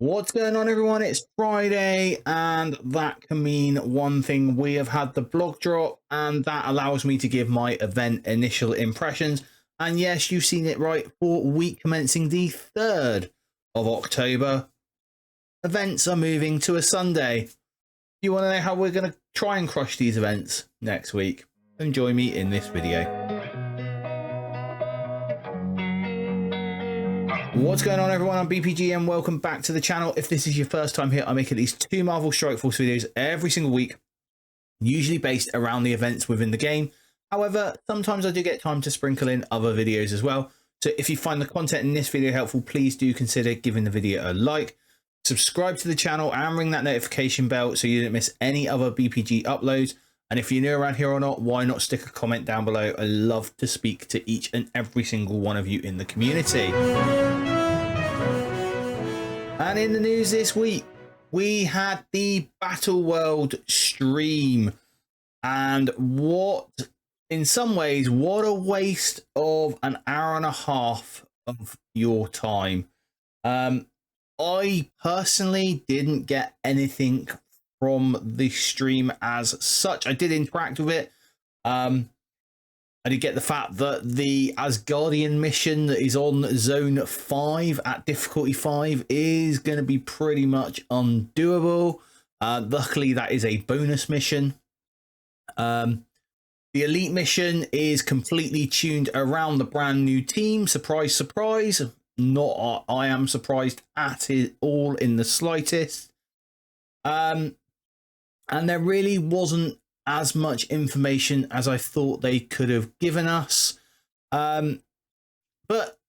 What's going on, everyone? It's Friday, and that can mean one thing. We have had the blog drop, and that allows me to give my event initial impressions. And yes, you've seen it right, for week commencing the 3rd of October, events are moving to a Sunday. You want to know how we're going to try and crush these events next week? Then join me in this video. What's going on, everyone? I'm BPG and welcome back to the channel. If this is your first time here, I make at least 2 Marvel Strike Force videos every single week, usually based around the events within the game. However, sometimes I do get time to sprinkle in other videos as well. So if you find the content in this video helpful, please do consider giving the video a like, subscribe to the channel and ring that notification bell so you don't miss any other BPG uploads. And if you're new around here or not, why not stick a comment down below? I love to speak to each and every single one of you in the community. And in the news this week, we had the Battle World stream. And what, in some ways, what a waste of an hour and a half of your time. I personally didn't get anything from the stream as such. I did interact with it. I did get the fact that the Asgardian mission that is on Zone 5 at difficulty 5 is going to be pretty much undoable. Luckily, that is a bonus mission. The Elite mission is completely tuned around the brand new team. Surprise, surprise. Not I am surprised at it all in the slightest. And there really wasn't as much information as I thought they could have given us. But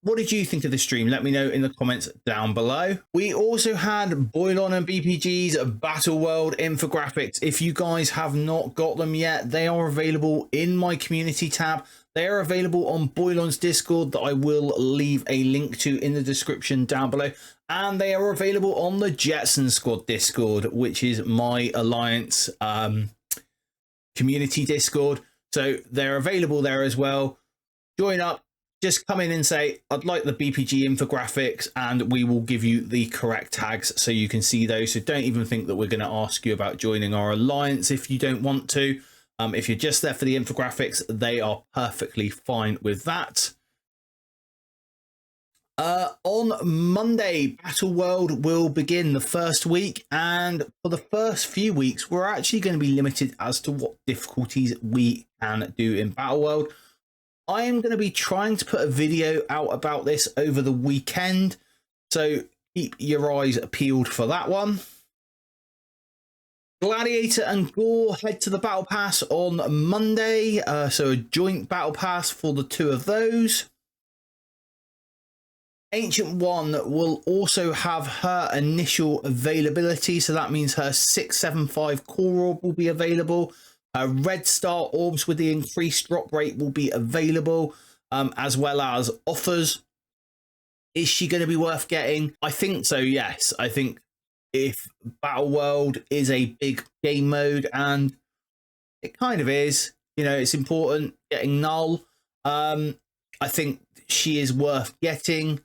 what did you think of the stream? Let me know in the comments down below. We also had Boylon and BPG's Battle World infographics. If you guys have not got them yet, they are available in my community tab. They are available on Boylon's Discord that I will leave a link to in the description down below. And they are available on the Jetson Squad Discord, which is my Alliance community Discord. So they're available there as well. Join up, just come in and say, I'd like the BPG infographics, and we will give you the correct tags so you can see those. So don't even think that we're going to ask you about joining our Alliance if you don't want to. If you're just there for the infographics, they are perfectly fine with that. On Monday, Battle World will begin the first week, and for the first few weeks, we're actually going to be limited as to what difficulties we can do in Battle World. I am going to be trying to put a video out about this over the weekend, so keep your eyes peeled for that one. Gladiator and Gore head to the Battle Pass on Monday, so a joint Battle Pass for the two of those. Ancient One will also have her initial availability, so that means her 675 core orb will be available. Her red star orbs with the increased drop rate will be available, as well as offers. Is she going to be worth getting? I think so, yes. I think if Battle World is a big game mode, and it kind of is, you know, it's important getting Null. I think she is worth getting.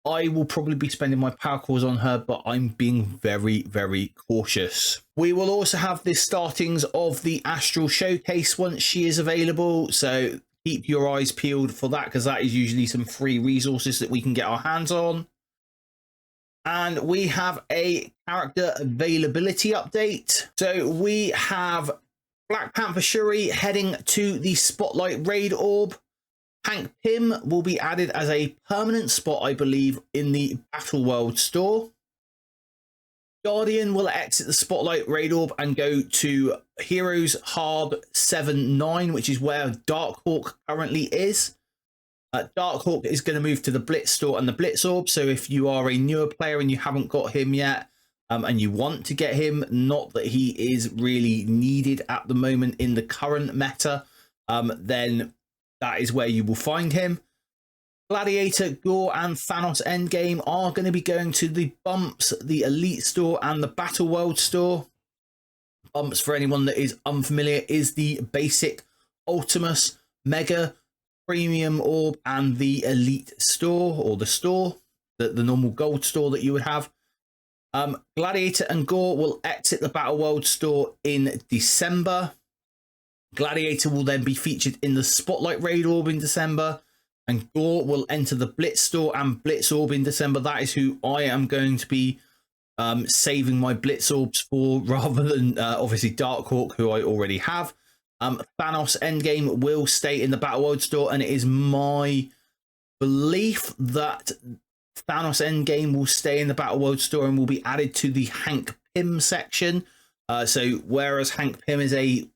I will probably be spending my power cores on her, but I'm being very, very cautious. We will also have the startings of the Astral Showcase once she is available, so keep your eyes peeled for that, because that is usually some free resources that we can get our hands on. And we have a character availability update. So we have Black Panther Shuri heading to the Spotlight Raid Orb. Hank Pym will be added as a permanent spot, I believe, in the Battle World store. Guardian will exit the Spotlight Raid Orb and go to Heroes Hard 7-9, which is where Darkhawk currently is. Darkhawk is going to move to the Blitz store and the Blitz Orb. So if you are a newer player and you haven't got him yet, and you want to get him, not that he is really needed at the moment in the current meta, then that is where you will find him. Gladiator, Gore, and Thanos Endgame are going to be going to the Bumps, the Elite store, and the Battle World store. Bumps, for anyone that is unfamiliar, is the basic Ultimus, Mega, Premium Orb, and the Elite store, or the store, the normal gold store that you would have. Gladiator and Gore will exit the Battle World store in December. Gladiator will then be featured in the Spotlight Raid Orb in December, and Gore will enter the Blitz store and Blitz Orb in December. That is who I am going to be saving my Blitz Orbs for, rather than obviously Darkhawk, who I already have. Thanos Endgame will stay in the Battle World store, and it is my belief that Thanos Endgame will stay in the Battle World store and will be added to the Hank Pym section. So whereas Hank Pym is a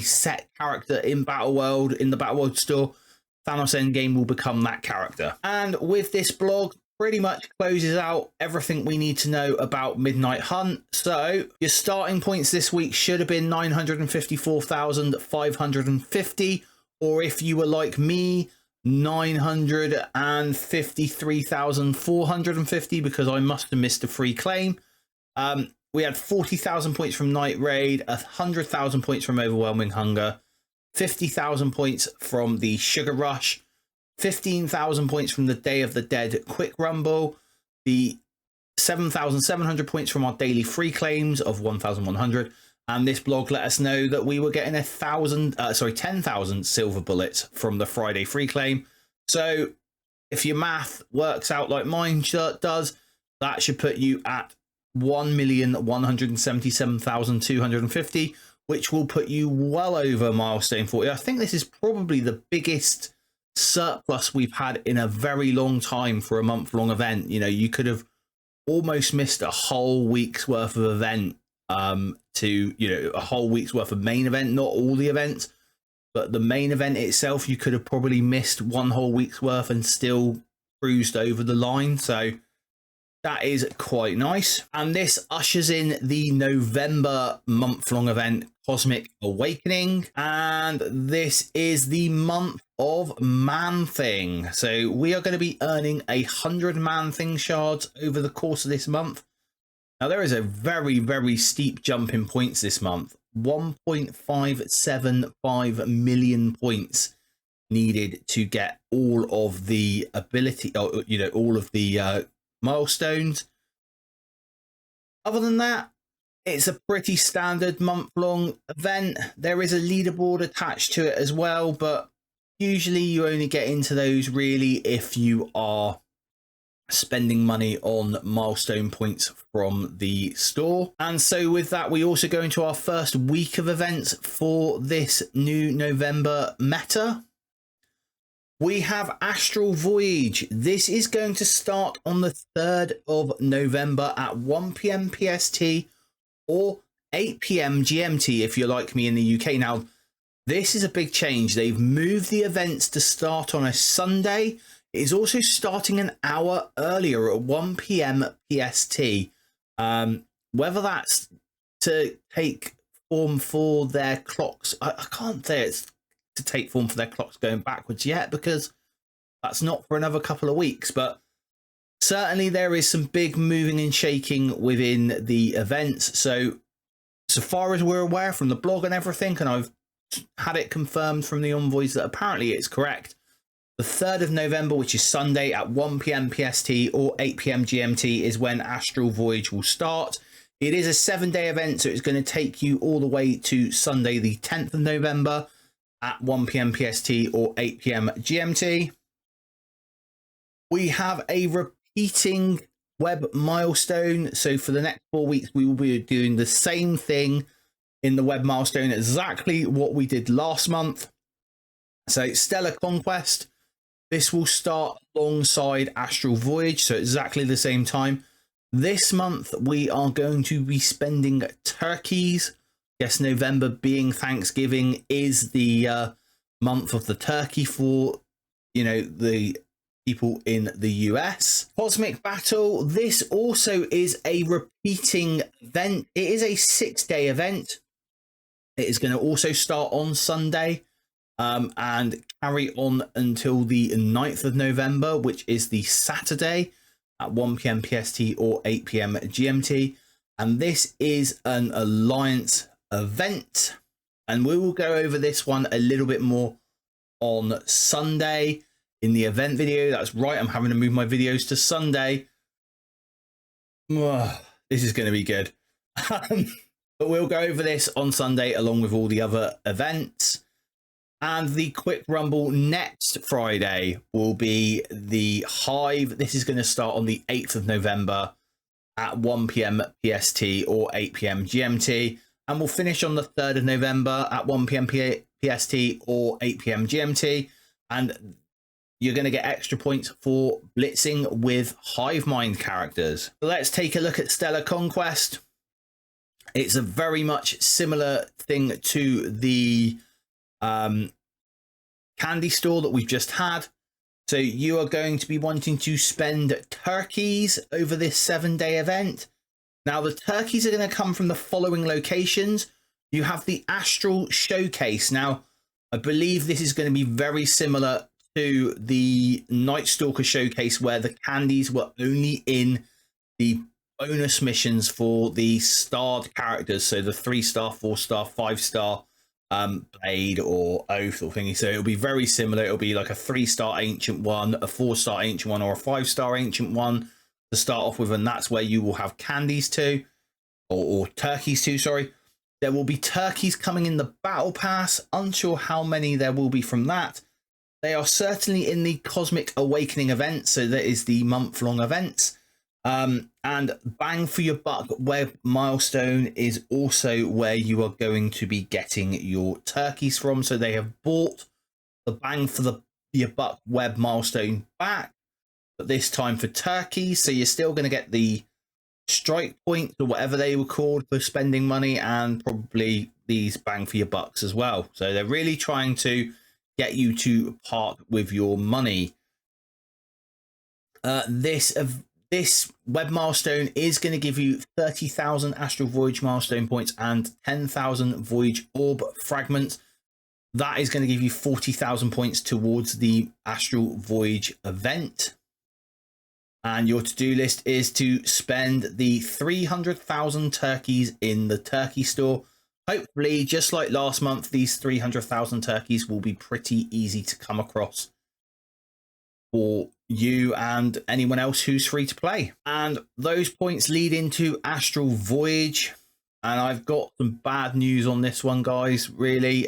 set character in Battle World, in the Battle World store, Thanos Endgame will become that character. And with this blog, pretty much closes out everything we need to know about Midnight Hunt. So your starting points this week should have been 954,550, or if you were like me, 953,450, because I must have missed a free claim. We had 40,000 points from Night Raid, 100,000 points from Overwhelming Hunger, 50,000 points from the Sugar Rush, 15,000 points from the Day of the Dead Quick Rumble, the 7,700 points from our daily free claims of 1,100, and this blog let us know that we were getting 10,000 silver bullets from the Friday free claim. So if your math works out like mine does, that should put you at 1,177,250, which will put you well over milestone 40. I think this is probably the biggest surplus we've had in a very long time for a month-long event. You know, you could have almost missed a whole week's worth of event to, you know, a whole week's worth of main event, not all the events, but the main event itself, you could have probably missed one whole week's worth and still cruised over the line. So that is quite nice. And this ushers in the November month-long event, Cosmic Awakening. And this is the month of Man-Thing. So we are going to be earning 100 Man-Thing shards over the course of this month. Now, there is a very, very steep jump in points this month. 1.575 million points needed to get all of the ability, you know, all of the milestones. Other than that, it's a pretty standard month-long event. There is a leaderboard attached to it as well, but usually you only get into those really if you are spending money on milestone points from the store. And so with that, we also go into our first week of events for this new November meta. We have Astral Voyage. This is going to start on the 3rd of November at 1 PM PST or 8 PM GMT if you're like me in the UK. Now, this is a big change. They've moved the events to start on a Sunday. It is also starting an hour earlier at 1 PM PST. Whether that's to take form for their clocks, I can't say it's to take form for their clocks going backwards yet, because that's not for another couple of weeks. But certainly there is some big moving and shaking within the events. So far as we're aware from the blog and everything, and I've had it confirmed from the envoys that apparently it's correct, the 3rd of November, which is Sunday at 1 PM PST or 8 PM GMT, is when Astral Voyage will start. It is a 7-day event, so it's going to take you all the way to Sunday the 10th of November at 1 PM PST or 8 PM GMT. We have a repeating web milestone. So for the next 4 weeks, we will be doing the same thing in the web milestone, exactly what we did last month. So Stella Conquest, this will start alongside Astral Voyage, so exactly the same time. This month, we are going to be spending turkeys. Yes, November being Thanksgiving is the month of the turkey for, you know, the people in the US. Cosmic Battle, this also is a repeating event. It is a 6-day event. It is going to also start on Sunday and carry on until the 9th of November, which is the Saturday at 1 PM PST or 8 PM GMT. And this is an Alliance event. And we will go over this one a little bit more on Sunday in the event video. That's right, I'm having to move my videos to Sunday. This This is going to be good. But we'll go over this on Sunday along with all the other events. And the quick rumble next Friday will be the Hive. This is going to start on the 8th of November at 1 p.m. PST or 8 p.m. GMT. And we'll finish on the 3rd of November at 1 p.m. PST or 8 p.m. GMT. And you're going to get extra points for blitzing with Hive Mind characters. So let's take a look at Stella Conquest. It's a very much similar thing to the candy store that we've just had. So you are going to be wanting to spend turkeys over this 7-day event. Now the turkeys are going to come from the following locations. You have the Astral Showcase. Now I believe this is going to be very similar to the Night Stalker Showcase, where the candies were only in the bonus missions for the starred characters. So the 3-star, 4-star, 5-star Blade or Oath or thingy. So it'll be very similar. It'll be like a 3-star ancient one, a 4-star ancient one, or a 5-star ancient one to start off with, and that's where you will have candies to, or turkeys to, sorry. There will be turkeys coming in the battle pass. Unsure how many there will be from that. They are certainly in the Cosmic Awakening event, so that is the month-long event. And bang for your buck web milestone is also where you are going to be getting your turkeys from. So they have bought the bang for your buck web milestone back, but this time for turkeys. So you're still going to get the strike points or whatever they were called for spending money, and probably these bang for your bucks as well. So they're really trying to get you to part with your money. This web milestone is going to give you 30,000 Astral Voyage milestone points and 10,000 Voyage Orb fragments. That is going to give you 40,000 points towards the Astral Voyage event. And your to-do list is to spend the 300,000 turkeys in the turkey store. Hopefully, just like last month, these 300,000 turkeys will be pretty easy to come across for you and anyone else who's free to play. And those points lead into Astral Voyage. And I've got some bad news on this one, guys, really.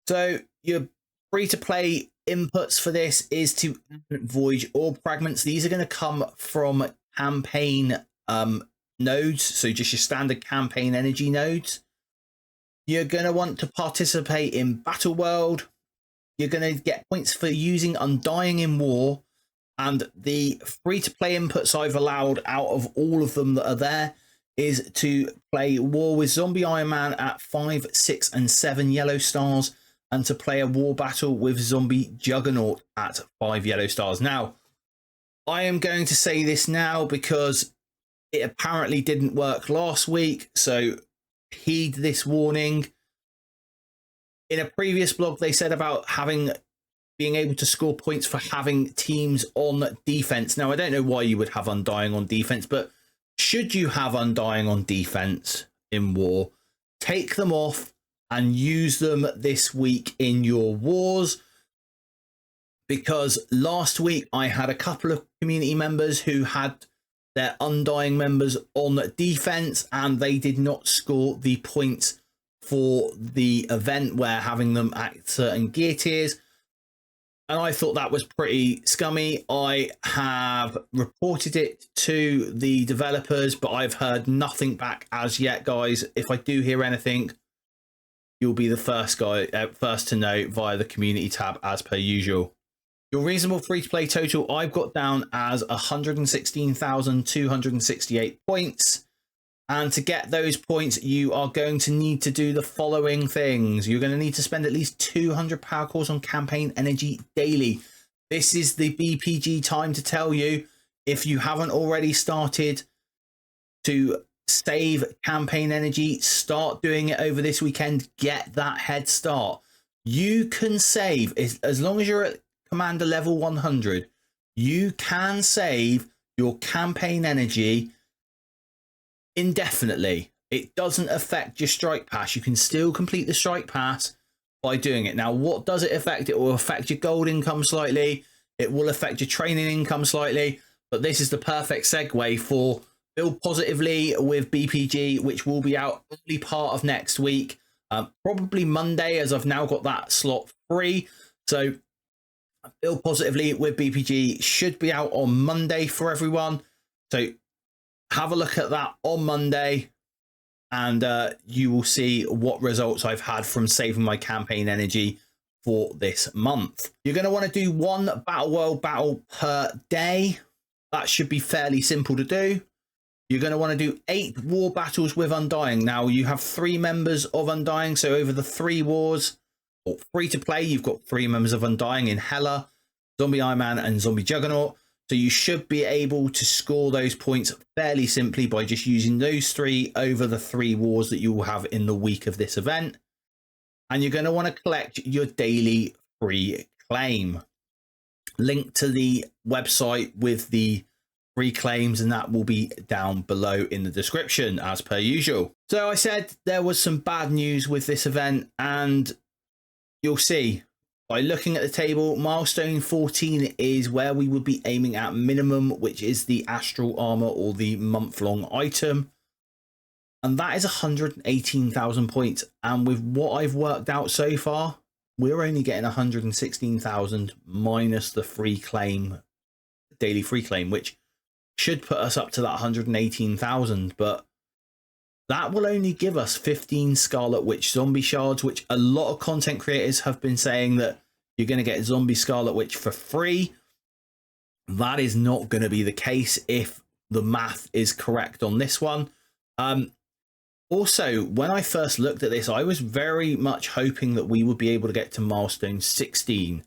So your free to play inputs for this is to Voyage Orb fragments. These are going to come from campaign nodes, so just your standard campaign energy nodes. You're going to want to participate in Battle World. You're going to get points for using Undying in War, and the free-to-play inputs I've allowed out of all of them that are there is to play War with Zombie Iron Man at 5, 6, and 7 yellow stars, and to play a war battle with Zombie Juggernaut at 5 yellow stars. Now, I am going to say this now because it apparently didn't work last week, so heed this warning. In a previous blog, they said about being able to score points for having teams on defense. Now, I don't know why you would have Undying on defense, but should you have Undying on defense in War, take them off and use them this week in your wars. Because last week I had a couple of community members who had their Undying members on defense, and they did not score the points for the event where having them at certain gear tiers. And I thought that was pretty scummy. I have reported it to the developers, but I've heard nothing back as yet, guys. If I do hear anything, you'll be the first to know via the community tab as per usual. Your reasonable free-to-play total I've got down as 116,268 points. And to get those points, you are going to need to do the following things. You're going to need to spend at least 200 power cores on campaign energy daily. This is the BPG time to tell you, if you haven't already started to save campaign energy, start doing it over this weekend. Get that head start. You can save, as long as you're at Commander level 100, you can save your campaign energy indefinitely. It doesn't affect your strike pass. You can still complete the strike pass by doing it. Now, what does it affect? It will affect your gold income slightly. It will affect your training income slightly. But this is the perfect segue for Build Positively with BPG, which will be out early part of next week, probably Monday, as I've now got that slot free. So Build Positively with BPG should be out on Monday for everyone. So have a look at that on Monday, and you will see what results I've had from saving my campaign energy for this month. You're going to want to do one Battle World battle per day. That should be fairly simple to do. You're going to want to do 8 war battles with Undying. Now, you have 3 members of Undying, so over the 3 wars, or free to play, you've got 3 members of Undying in Hela, Zombie Iron Man, and Zombie Juggernaut. So you should be able to score those points fairly simply by just using those 3 over the 3 wars that you will have in the week of this event. And you're going to want to collect your daily free claim. Link to the website with the free claims, and that will be down below in the description as per usual. So I said there was some bad news with this event, and you'll see by looking at the table, milestone 14 is where we would be aiming at minimum, which is the Astral Armor or the month-long item. And that is 118,000 points. And with what I've worked out so far, we're only getting 116,000 minus the free claim, daily free claim, which should put us up to that 118,000. But that will only give us 15 Scarlet Witch zombie shards, which a lot of content creators have been saying that you're going to get zombie Scarlet Witch for free. That is not going to be the case if the math is correct on this one. Also, when I first looked at this, I was very much hoping that we would be able to get to milestone 16,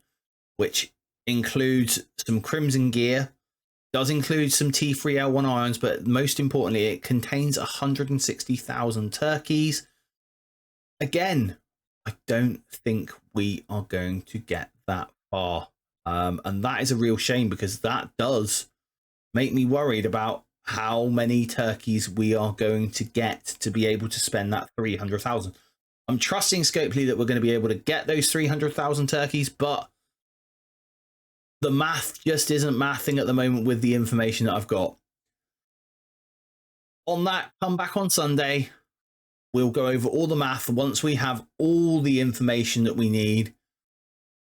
which includes some Crimson gear, does include some T3L1 irons, but most importantly, it contains 160,000 turkeys. Again, I don't think we are going to get that far. And that is a real shame, because that does make me worried about how many turkeys we are going to get to be able to spend that 300,000. I'm trusting Scopely that we're going to be able to get those 300,000 turkeys, but the math just isn't mathing at the moment with the information that I've got. On that, come back on Sunday. We'll go over all the math once we have all the information that we need.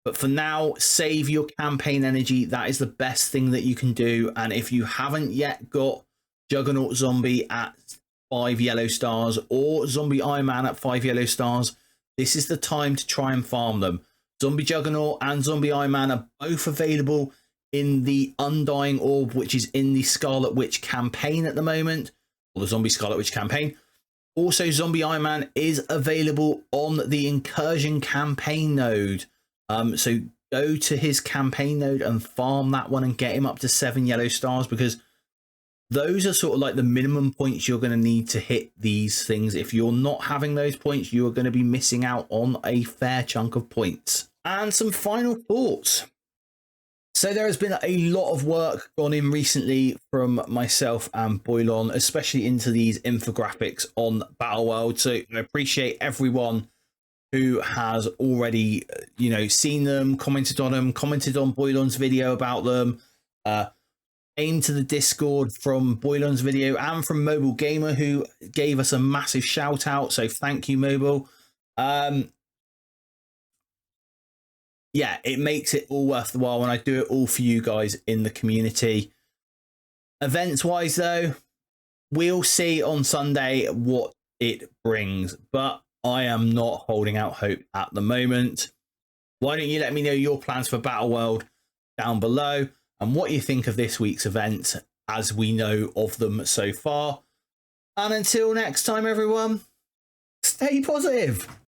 But for now, save your campaign energy. That is the best thing that you can do. And if you haven't yet got Juggernaut Zombie at 5 yellow stars or Zombie Iron Man at 5 yellow stars, this is the time to try and farm them. Zombie Juggernaut and Zombie Iron Man are both available in the Undying Orb, which is in the Scarlet Witch campaign at the moment, or the Zombie Scarlet Witch campaign. Also, Zombie Iron Man is available on the Incursion campaign node. So go to his campaign node and farm that one and get him up to 7 yellow stars, because those are sort of like the minimum points you're going to need to hit these things. If you're not having those points, you are going to be missing out on a fair chunk of points. And some final thoughts. So there has been a lot of work gone in recently from myself and Boylon, especially into these infographics on Battle World. So I appreciate everyone who has already, seen them, commented on Boylon's video about them, came to the Discord from Boylon's video and from Mobile Gamer, who gave us a massive shout out. So thank you, Mobile. Yeah, it makes it all worth the while when I do it all for you guys in the community. Events wise though, we'll see on Sunday what it brings, but I am not holding out hope at the moment. Why don't you let me know your plans for Battle World down below and what you think of this week's event as we know of them so far. And until next time, everyone, stay positive.